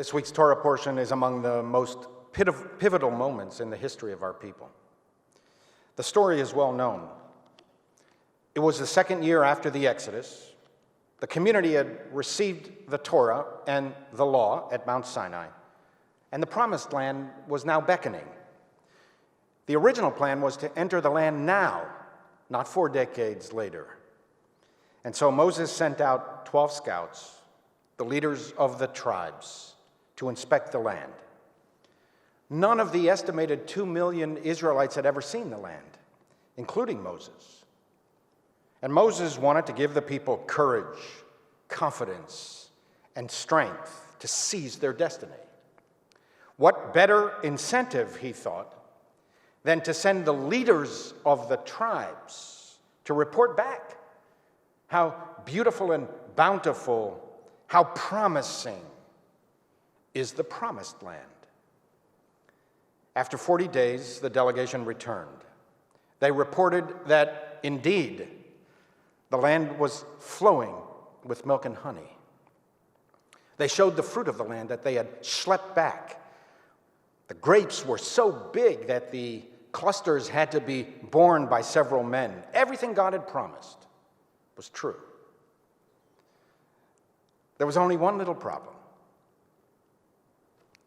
This week's Torah portion is among the most pivotal moments in the history of our people. The story is well known. It was the second year after the Exodus. The community had received the Torah and the law at Mount Sinai, and the Promised Land was now beckoning. The original plan was to enter the land now, not 4 decades later. And so Moses sent out 12 scouts, the leaders of the tribes, to inspect the land. None of the estimated 2 million Israelites had ever seen the land, including Moses. And Moses wanted to give the people courage, confidence, and strength to seize their destiny. What better incentive, he thought, than to send the leaders of the tribes to report back how beautiful and bountiful, how promising is the Promised Land. After 40 days, the delegation returned. They reported that, indeed, the land was flowing with milk and honey. They showed the fruit of the land that they had schlepped back. The grapes were so big that the clusters had to be borne by several men. Everything God had promised was true. There was only one little problem.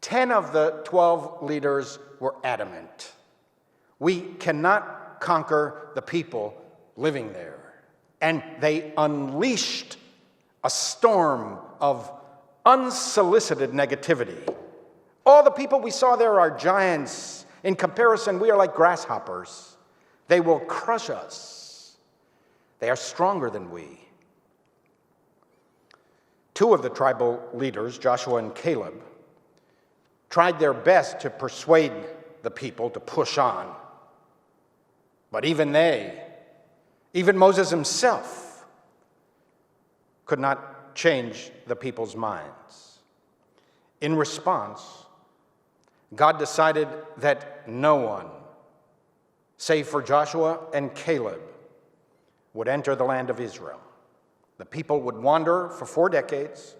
10 of the 12 leaders were adamant. We cannot conquer the people living there. And they unleashed a storm of unsolicited negativity. All the people we saw there are giants. In comparison, we are like grasshoppers. They will crush us. They are stronger than we. 2 of the tribal leaders, Joshua and Caleb, tried their best to persuade the people to push on. But even they, even Moses himself, could not change the people's minds. In response, God decided that no one, save for Joshua and Caleb, would enter the land of Israel. The people would wander for 4 decades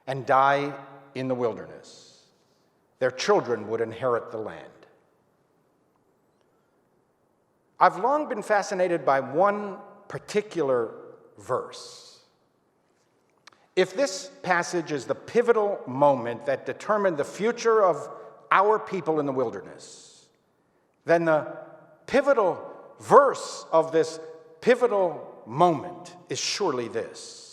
and die in the wilderness. Their children would inherit the land. I've long been fascinated by one particular verse. If this passage is the pivotal moment that determined the future of our people in the wilderness, then the pivotal verse of this pivotal moment is surely this.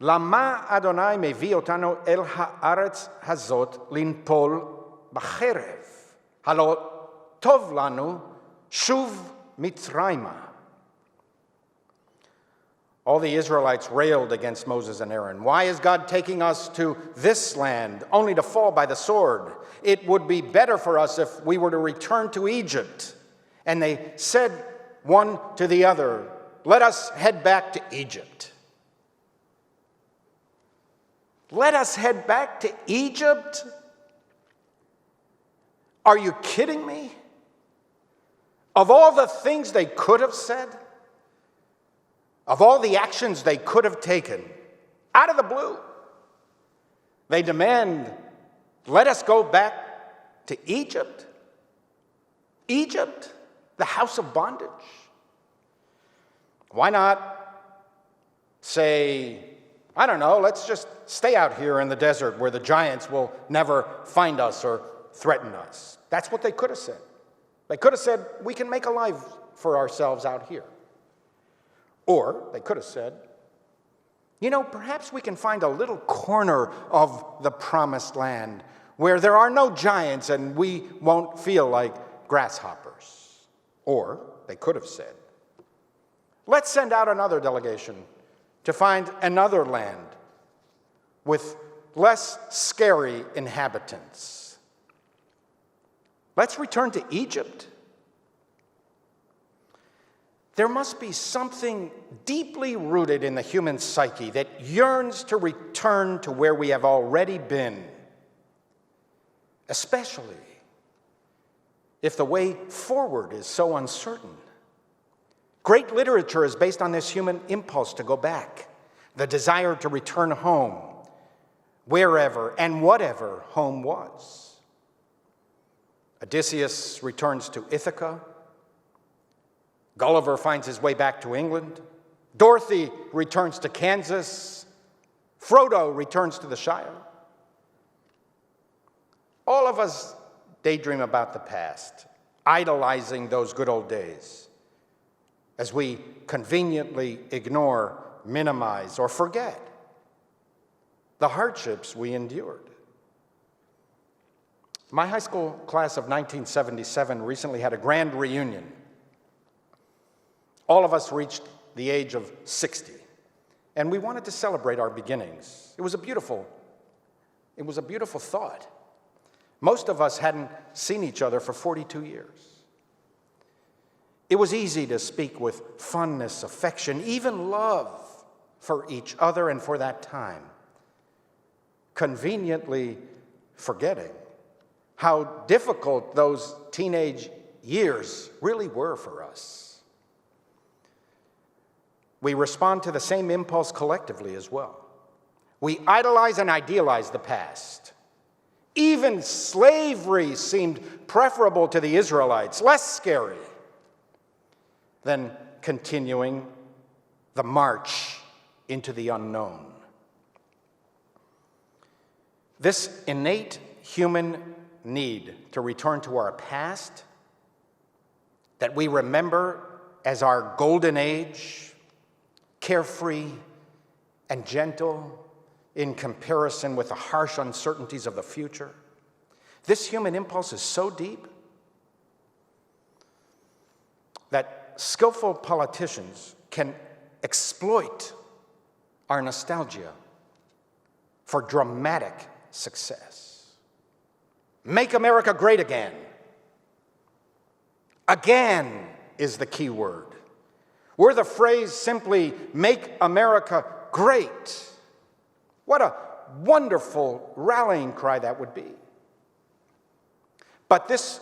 Lama Adonai mevi otanu el haaretz hazot linpol b'cherev, halo tov lanu shuv mitzrayma. All the Israelites railed against Moses and Aaron. Why is God taking us to this land only to fall by the sword? It would be better for us if we were to return to Egypt. And they said one to the other, let us head back to Egypt. Let us head back to Egypt? Are you kidding me? Of all the things they could have said, of all the actions they could have taken, out of the blue, they demand, let us go back to Egypt. Egypt, the house of bondage. Why not say, I don't know, let's just stay out here in the desert where the giants will never find us or threaten us? That's what they could have said. They could have said, we can make a life for ourselves out here. Or they could have said, you know, perhaps we can find a little corner of the Promised Land where there are no giants and we won't feel like grasshoppers. Or they could have said, let's send out another delegation to find another land with less scary inhabitants. Let's return to Egypt. There must be something deeply rooted in the human psyche that yearns to return to where we have already been, especially if the way forward is so uncertain. Great literature is based on this human impulse to go back, the desire to return home. wherever and whatever home was. Odysseus returns to Ithaca. Gulliver finds his way back to England. Dorothy returns to Kansas. Frodo returns to the Shire. All of us daydream about the past, idolizing those good old days, as we conveniently ignore, minimize, or forget the hardships we endured. My high school class of 1977 recently had a grand reunion. All of us reached the age of 60, and we wanted to celebrate our beginnings. It was a beautiful thought. Most of us hadn't seen each other for 42 years. It was easy to speak with fondness, affection, even love for each other and for that time, conveniently forgetting how difficult those teenage years really were for us. We respond to the same impulse collectively as well. We idolize and idealize the past. Even slavery seemed preferable to the Israelites, less scary than continuing the march into the unknown. This innate human need to return to our past, that we remember as our golden age, carefree and gentle in comparison with the harsh uncertainties of the future. This human impulse is so deep that skillful politicians can exploit our nostalgia for dramatic success. Make America great again. Again is the key word. Were the phrase simply "make America great," what a wonderful rallying cry that would be. But this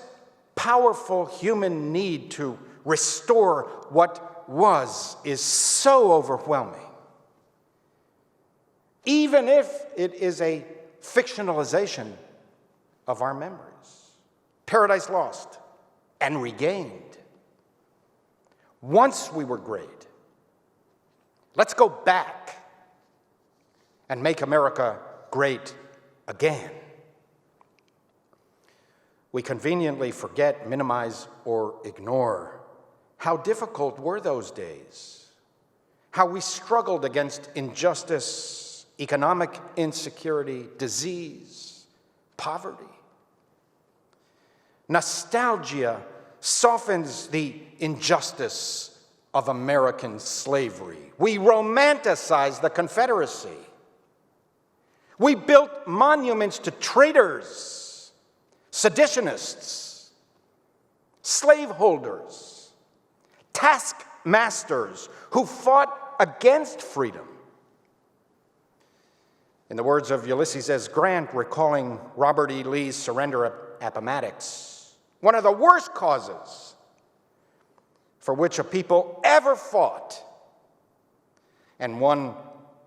powerful human need to restore what was is so overwhelming. Even if it is a fictionalization of our memories. Paradise Lost and Regained. Once we were great. Let's go back and make America great again. We conveniently forget, minimize, or ignore how difficult were those days, how we struggled against injustice, economic insecurity, disease, poverty. Nostalgia softens the injustice of American slavery. We romanticize the Confederacy. We built monuments to traitors, seditionists, slaveholders, taskmasters who fought against freedom. In the words of Ulysses S. Grant, recalling Robert E. Lee's surrender at Appomattox, one of the worst causes for which a people ever fought, and one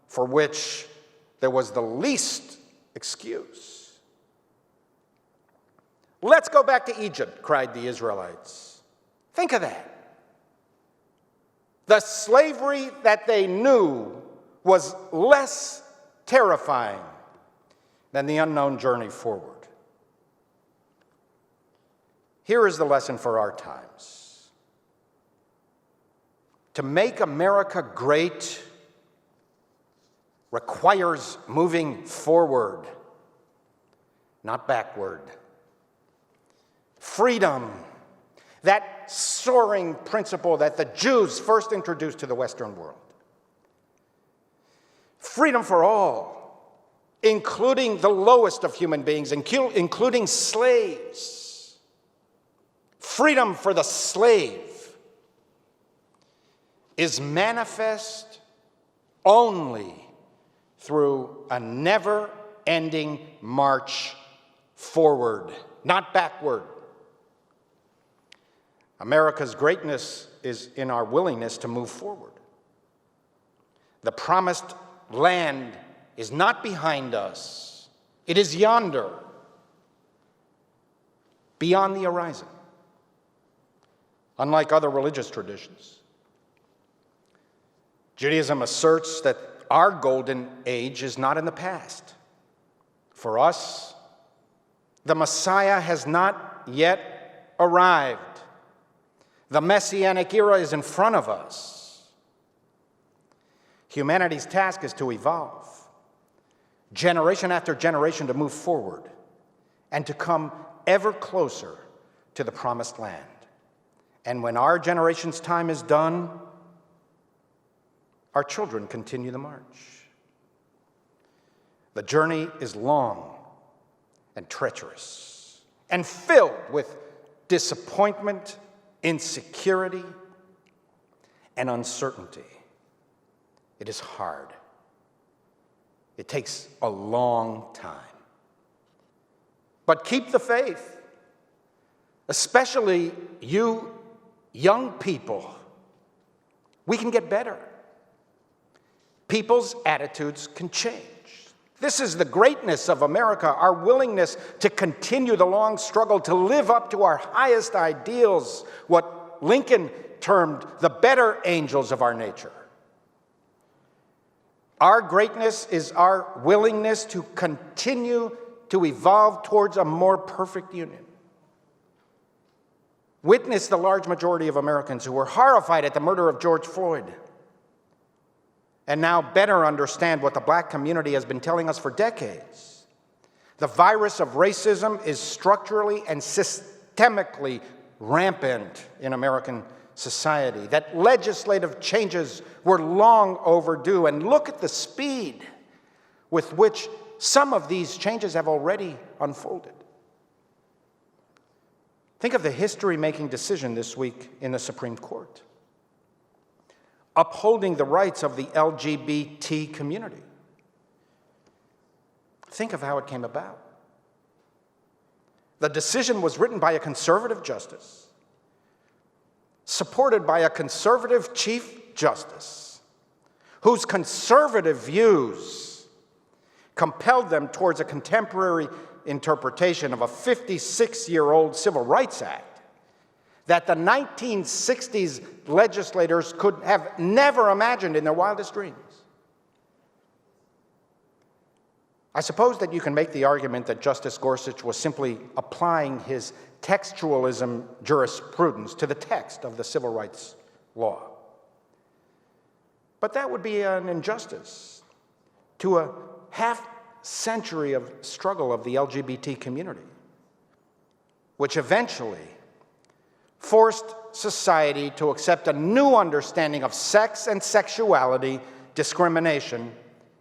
for which there was the least excuse. Let's go back to Egypt, cried the Israelites. Think of that. The slavery that they knew was less terrifying than the unknown journey forward. Here is the lesson for our times. To make America great requires moving forward, not backward. Freedom, that soaring principle that the Jews first introduced to the Western world. Freedom for all, including the lowest of human beings, including slaves. Freedom for the slave is manifest only through a never-ending march forward, not backward. America's greatness is in our willingness to move forward. The promised land is not behind us. It is yonder, beyond the horizon. Unlike other religious traditions, Judaism asserts that our golden age is not in the past. For us, the Messiah has not yet arrived. The Messianic era is in front of us. Humanity's task is to evolve, generation after generation to move forward, and to come ever closer to the promised land. And when our generation's time is done, our children continue the march. The journey is long and treacherous and filled with disappointment, insecurity, and uncertainty. It is hard. It takes a long time. But keep the faith, especially you young people. We can get better. People's attitudes can change. This is the greatness of America, our willingness to continue the long struggle to live up to our highest ideals, what Lincoln termed the better angels of our nature. Our greatness is our willingness to continue to evolve towards a more perfect union. Witness the large majority of Americans who were horrified at the murder of George Floyd, and now better understand what the black community has been telling us for decades. The virus of racism is structurally and systemically rampant in American society, that legislative changes were long overdue, and look at the speed with which some of these changes have already unfolded. Think of the history-making decision this week in the Supreme Court, upholding the rights of the LGBT community. Think of how it came about. The decision was written by a conservative justice, supported by a conservative Chief Justice, whose conservative views compelled them towards a contemporary interpretation of a 56-year-old Civil Rights Act that the 1960s legislators could have never imagined in their wildest dreams. I suppose that you can make the argument that Justice Gorsuch was simply applying his textualism jurisprudence to the text of the civil rights law. But that would be an injustice to a half-century of struggle of the LGBT community, which eventually forced society to accept a new understanding of sex and sexuality, discrimination,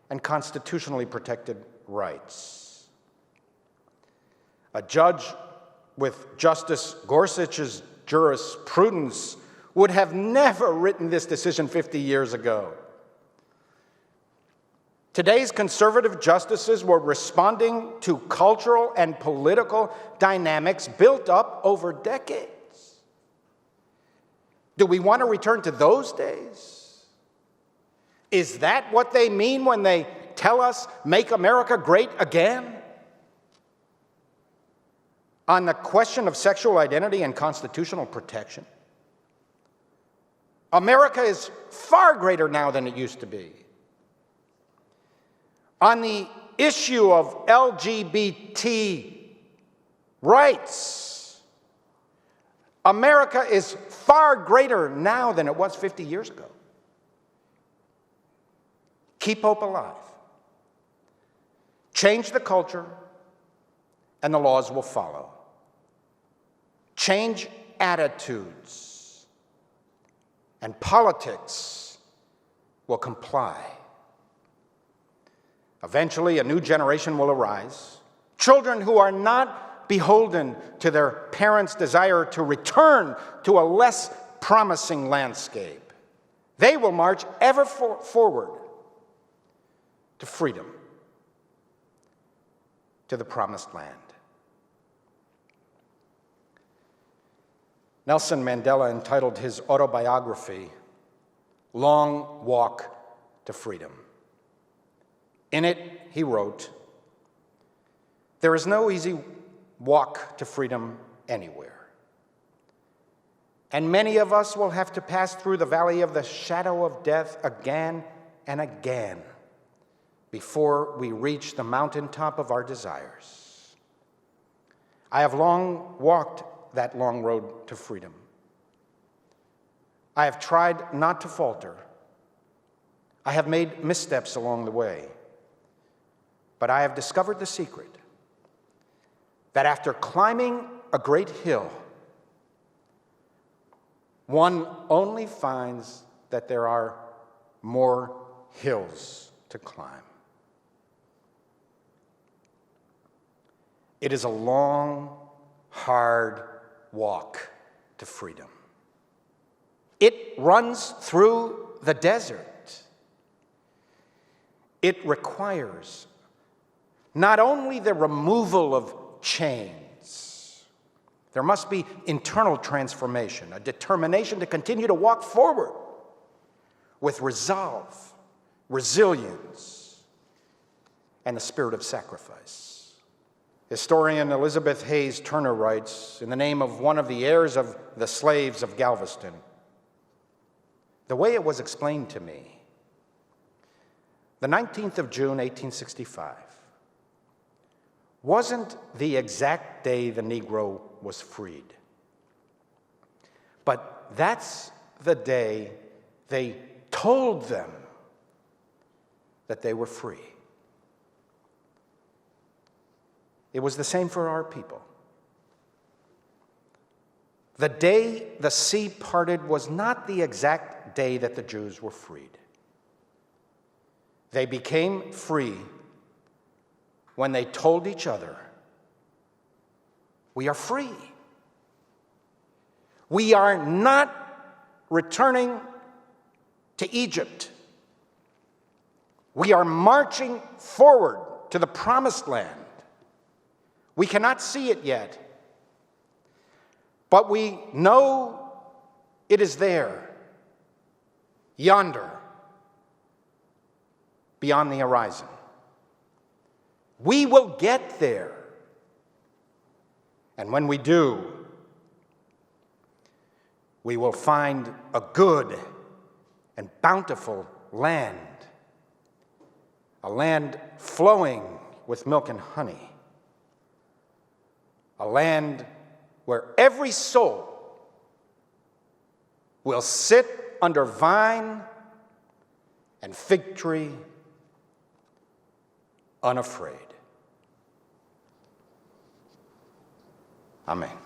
and constitutionally protected rights. A judge with Justice Gorsuch's jurisprudence would have never written this decision 50 years ago. Today's conservative justices were responding to cultural and political dynamics built up over decades. Do we want to return to those days? Is that what they mean when they tell us, "Make America great again"? On the question of sexual identity and constitutional protection, America is far greater now than it used to be. On the issue of LGBT rights, America is far greater now than it was 50 years ago. Keep hope alive. Change the culture, and the laws will follow. Change attitudes, and politics will comply. Eventually, a new generation will arise, children who are not beholden to their parents' desire to return to a less promising landscape. They will march ever forward to freedom, to the promised land. Nelson Mandela entitled his autobiography, "Long Walk to Freedom." In it, he wrote, "There is no easy walk to freedom anywhere, and many of us will have to pass through the valley of the shadow of death again and again before we reach the mountaintop of our desires. I have long walked that long road to freedom. I have tried not to falter. I have made missteps along the way, but I have discovered the secret that after climbing a great hill, one only finds that there are more hills to climb." It is a long, hard walk to freedom. It runs through the desert. It requires not only the removal of chains, there must be internal transformation, a determination to continue to walk forward with resolve, resilience, and the spirit of sacrifice. Historian Elizabeth Hayes Turner writes, in the name of one of the heirs of the slaves of Galveston, "The way it was explained to me, the 19th of June, 1865, wasn't the exact day the Negro was freed, but that's the day they told them that they were free." It was the same for our people. The day the sea parted was not the exact day that the Jews were freed. They became free when they told each other, "We are free. We are not returning to Egypt. We are marching forward to the promised land. We cannot see it yet, but we know it is there, yonder, beyond the horizon. We will get there. And when we do, we will find a good and bountiful land, a land flowing with milk and honey, a land where every soul will sit under vine and fig tree unafraid." Amen.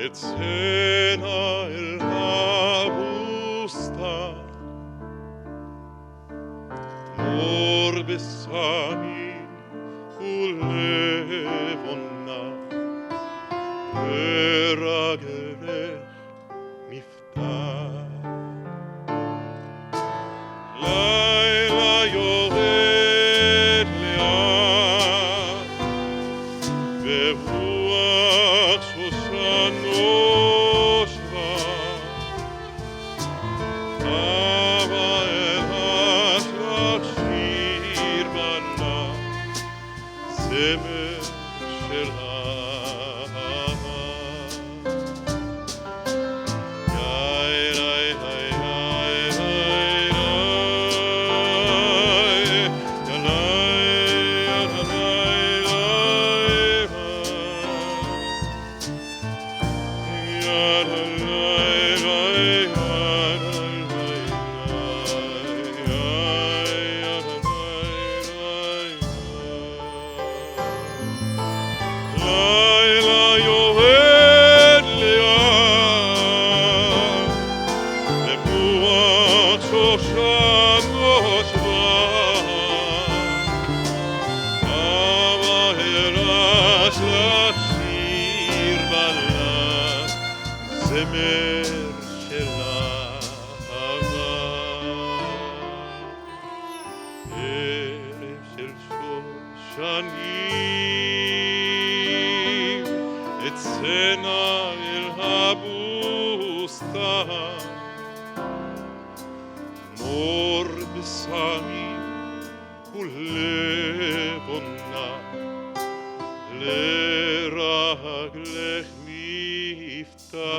אצאנה אל הבוסתן, מור בשמי ולבונה, ורגלך מפתח. לילה יורד לאט, ורוח שושן נושבה, אבא אל השלך שיר בנה, זמר של אהבה. יאי רי רי רי רי לילה יורד לאט, ורוח שושן נושבה, אבא אל השלך שיר בלט, זמר של אהבה. ערב של שושנים, אצאנה אל הבוסתן, מור בשמי ולבונה, לרגלך מפתן.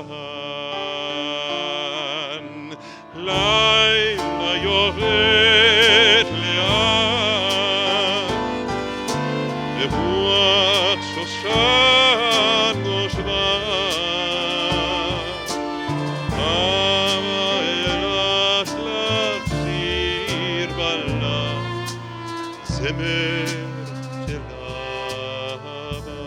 לילה יורד לאט, ורוח שושן נושבה, אבא אל השלך שיר בלט, זמר של אהבה.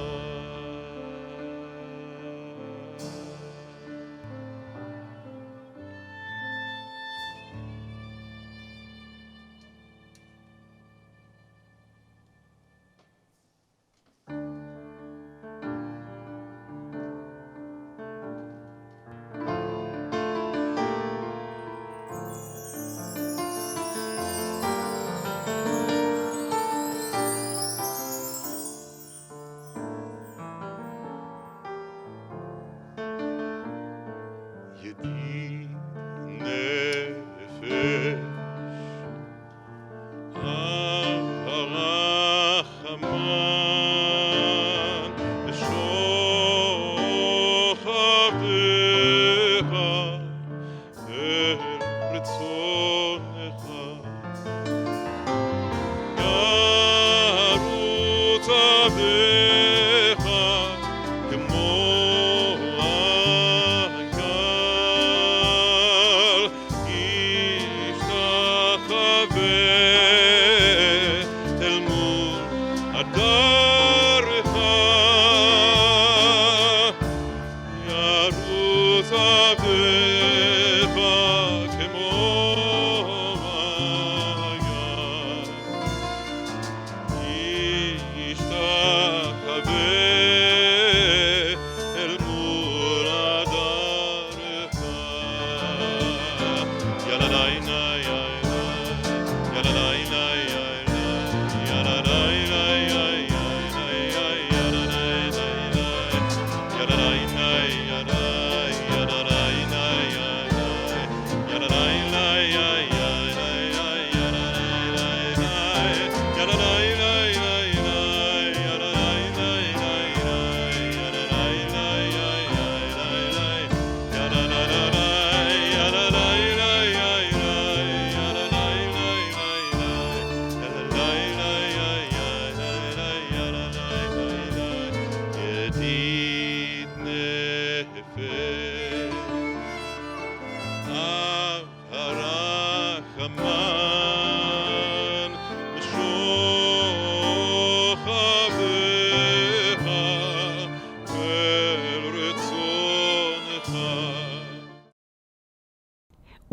ידיד נפש, הרחמן, בשוכבך אל רצונך, ירוץ אביך כמו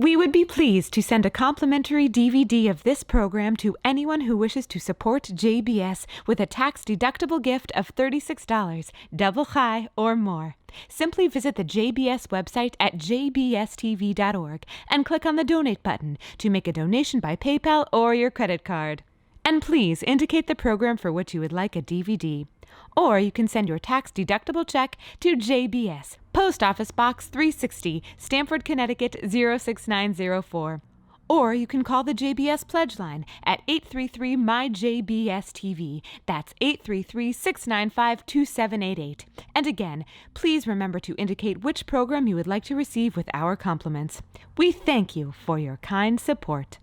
We would be pleased to send a complimentary DVD of this program to anyone who wishes to support JBS with a tax-deductible gift of $36, double chai or more. Simply visit the JBS website at jbstv.org and click on the Donate button to make a donation by PayPal or your credit card. And please indicate the program for which you would like a DVD. Or you can send your tax-deductible check to JBS, Post Office Box 360, Stamford, Connecticut 06904. Or you can call the JBS Pledge Line at 833-MY-JBS-TV. That's 833-695-2788. And again, please remember to indicate which program you would like to receive with our compliments. We thank you for your kind support.